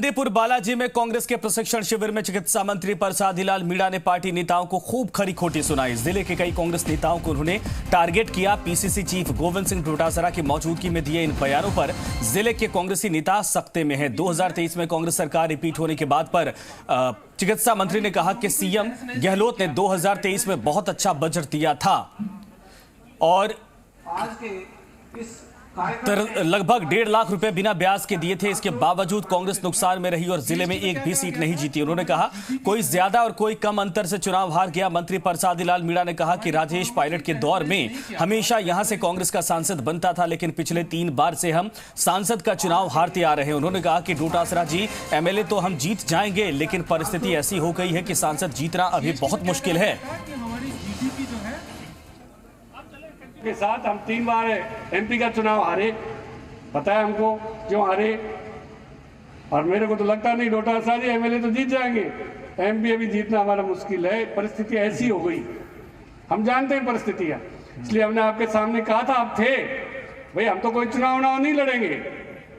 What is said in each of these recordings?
मेदिनीपुर बालाजी में कांग्रेस के प्रशिक्षण शिविर में चिकित्सा मंत्री प्रसादी लाल मीणा ने पार्टी नेताओं को खूब खरी खोटी सुनाई। जिले के कई कांग्रेस नेताओं को उन्होंने टारगेट किया। पीसीसी चीफ गोविंद सिंह डोटासरा की मौजूदगी में दिए इन बयानों पर जिले के कांग्रेसी नेता सख्ते में हैं। 2023 में कांग्रेस सरकार रिपीट होने के बाद पर चिकित्सा मंत्री ने कहा कि सीएम गहलोत ने 2023 में बहुत अच्छा बजट दिया था और लगभग 1.5 लाख रुपए बिना ब्याज के दिए थे। इसके बावजूद कांग्रेस नुकसान में रही और जिले में एक भी सीट नहीं जीती। उन्होंने कहा कोई ज्यादा और कोई कम अंतर से चुनाव हार गया। मंत्री प्रसादी लाल मीणा ने कहा कि राजेश पायलट के दौर में हमेशा यहां से कांग्रेस का सांसद बनता था, लेकिन पिछले 3 बार से हम सांसद का चुनाव हारते आ रहे हैं। उन्होंने कहा कि डोटासरा जी एमएलए तो हम जीत जाएंगे, लेकिन परिस्थिति ऐसी हो गई है कि सांसद जीतना अभी बहुत मुश्किल है। के साथ हम 3 बार एमपी का चुनाव हारे, पता है हमको क्यों हारे। और मेरे को तो लगता नहीं डोटासरा जी एमएलए तो जीत जाएंगे, एमपी अभी जीतना हमारा मुश्किल है। परिस्थिति ऐसी हो गई, हम जानते हैं परिस्थितियां, इसलिए हमने आपके सामने कहा था। आप थे भाई, हम तो कोई चुनाव नहीं लड़ेंगे,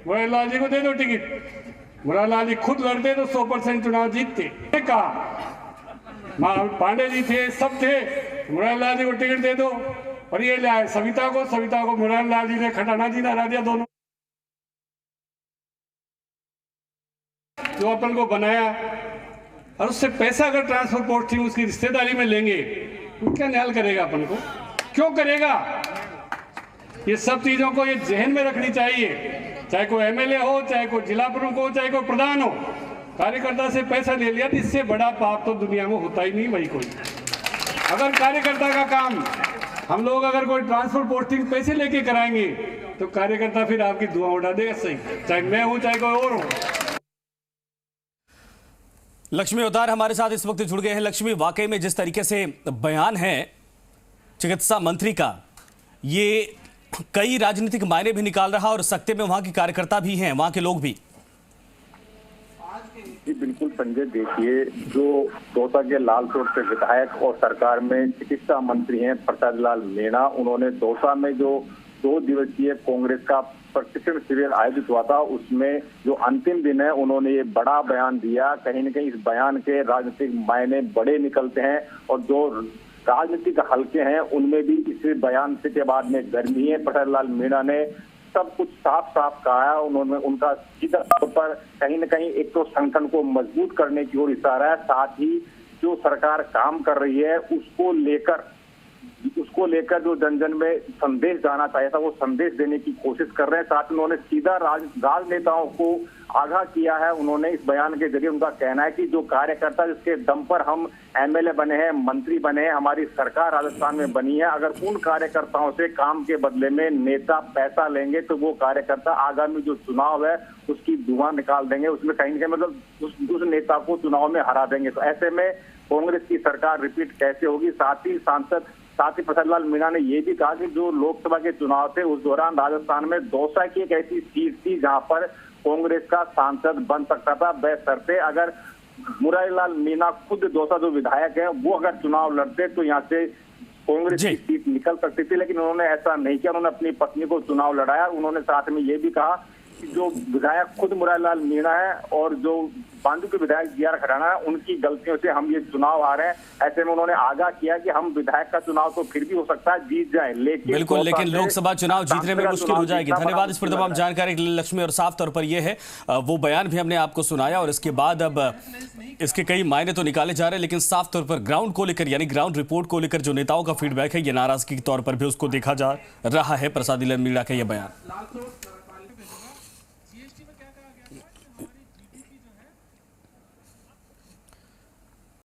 मुरारीलाल जी को दे दो टिकट। मुरारीलाल जी खुद लड़ते तो 100% चुनाव जीतते। कहा पांडे जी थे, सब थे, मुरारीलाल जी को टिकट दे दो। और ये लाए सविता को मुरारीलाल जी ने खटाना जी ने हरा दिया। दोनों जो अपन को बनाया और उससे पैसा अगर ट्रांसफर पोस्टिंग उसकी रिश्तेदारी में लेंगे तो क्या न्याय करेगा अपन को, क्यों करेगा? ये सब चीजों को ये जहन में रखनी चाहिए। चाहे कोई एमएलए हो, चाहे कोई जिला प्रमुख हो, चाहे कोई प्रधान हो, कार्यकर्ता से पैसा ले लिया, इससे बड़ा पाप तो दुनिया में होता ही नहीं भाई कोई। अगर कार्यकर्ता का काम हम लोग अगर कोई ट्रांसफर पोस्टिंग पैसे लेके कराएंगे तो कार्यकर्ता फिर आपकी धुआं उड़ा देगा। सही, चाहे मैं हूं चाहे कोई और हो। लक्ष्मी अवतार हमारे साथ इस वक्त जुड़ गए हैं। लक्ष्मी, वाकई में जिस तरीके से बयान है चिकित्सा मंत्री का, ये कई राजनीतिक मायने भी निकाल रहा और सख्ते में वहां के कार्यकर्ता भी हैं, वहां के लोग भी। जी बिल्कुल संजय, देखिए जो दौसा के लालसोट से विधायक और सरकार में चिकित्सा मंत्री हैं प्रसादी लाल मीणा, उन्होंने दौसा में जो 2 दिवसीय कांग्रेस का प्रशिक्षण शिविर आयोजित हुआ था, उसमें जो अंतिम दिन है उन्होंने ये बड़ा बयान दिया। कहीं न कहीं इस बयान के राजनीतिक मायने बड़े निकलते हैं और जो राजनीतिक हल्के हैं उनमें भी इस बयान से के बाद में गर्मी है। प्रसादी लाल मीणा ने सब कुछ साफ साफ कहा है। उन्होंने उनका सीधा तौर पर कहीं न कहीं एक तो संगठन को मजबूत करने की ओर इशारा है, साथ ही जो सरकार काम कर रही है उसको लेकर जो जन जन में संदेश जाना चाहिए था, वो संदेश देने की कोशिश कर रहे हैं। साथ ही उन्होंने सीधा राजनेताओं को आगाह किया है। उन्होंने इस बयान के जरिए उनका कहना है कि जो कार्यकर्ता जिसके दम पर हम एमएलए बने हैं, मंत्री बने हैं, हमारी सरकार राजस्थान में बनी है, अगर उन कार्यकर्ताओं से काम के बदले में नेता पैसा लेंगे तो वो कार्यकर्ता आगामी जो चुनाव है उसकी धुआं निकाल देंगे, उसमें कहीं ना मतलब उस नेता को चुनाव में हरा देंगे। तो ऐसे में कांग्रेस की सरकार रिपीट कैसे होगी? साथ ही प्रसादी लाल मीणा ने यह भी कहा कि जो लोकसभा के चुनाव थे उस दौरान राजस्थान में दौसा की एक ऐसी सीट थी जहां पर कांग्रेस का सांसद बन सकता था, बशर्ते अगर मुरारीलाल मीणा खुद दौसा जो विधायक है वो अगर चुनाव लड़ते तो यहाँ से कांग्रेस की सीट निकल सकती थी। लेकिन उन्होंने ऐसा नहीं किया, उन्होंने अपनी पत्नी को चुनाव लड़ाया। उन्होंने साथ में ये भी कहा कि जो विधायक खुद मुरारीलाल मीणा है और जो बांदू के विधायक जीआर खटाना है, उनकी गलतियों से हम ये चुनाव आ रहे हैं। ऐसे में उन्होंने आगाह किया कि हम विधायक का चुनाव तो फिर भी हो सकता है जीत जाए, लेकिन लेकिन लोकसभा चुनाव जीतने में मुश्किल हो जाएगी। धन्यवाद इस पर तमाम जानकारी के लिए लक्ष्मी। और साफ तौर पर यह है वो बयान भी हमने आपको सुनाया और इसके बाद अब इसके कई मायने तो निकाले जा रहे हैं, लेकिन साफ तौर पर ग्राउंड को लेकर यानी ग्राउंड रिपोर्ट को लेकर जो नेताओं का फीडबैक है, ये नाराजगी के तौर पर भी उसको देखा जा रहा है। प्रसादी लाल मीणा का यह बयान।